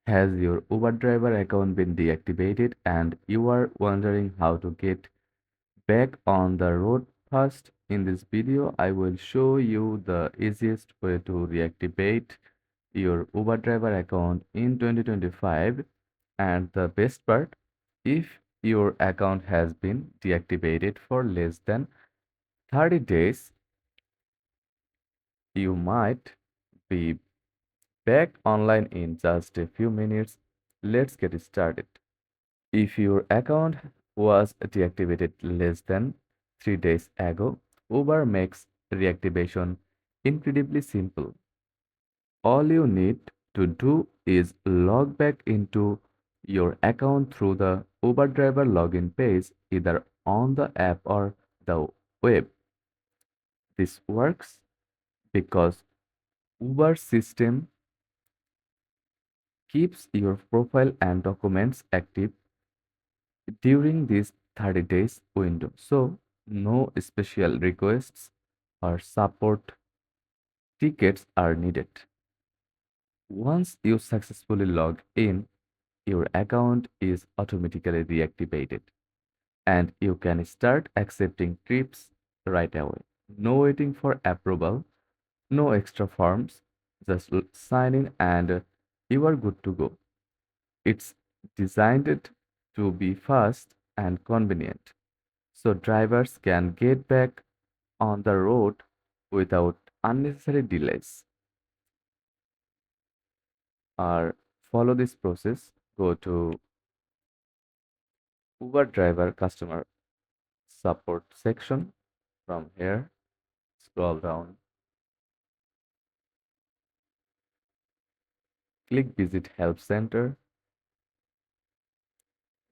Has your Uber driver account been deactivated and you are wondering how to get back on the road? First, in this video, I will show you the easiest way to reactivate your Uber driver account in 2025. And the best part, if your account has been deactivated for less than 30 days, you might be back online in just a few minutes. Let's get started. If your account was deactivated less than 3 days ago, Uber makes reactivation incredibly simple. All you need to do is log back into your account through the Uber driver login page, either on the app or the web. This works because Uber system keeps your profile and documents active during this 30 days window. So, no special requests or support tickets are needed. Once you successfully log in, your account is automatically reactivated and you can start accepting trips right away. No waiting for approval, no extra forms, just sign in and you are good to go. It's designed to be fast and convenient, so drivers can get back on the road without unnecessary delays. Or follow this process, go to Uber driver customer support section. From here, scroll down, click visit help center.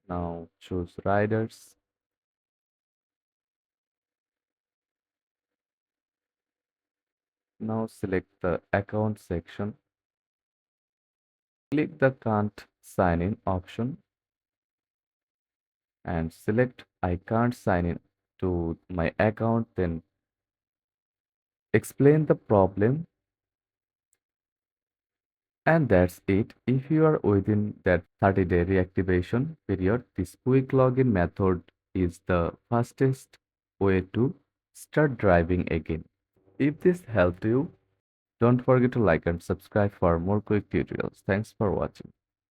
Now choose riders. Now select the account section. Click the can't sign in option and select I can't sign in to my account. Then explain the problem, and that's it. If you are within that 30-day reactivation period, this quick login method is the fastest way to start driving again. If this helped you, don't forget to like and subscribe for more quick tutorials. Thanks for watching.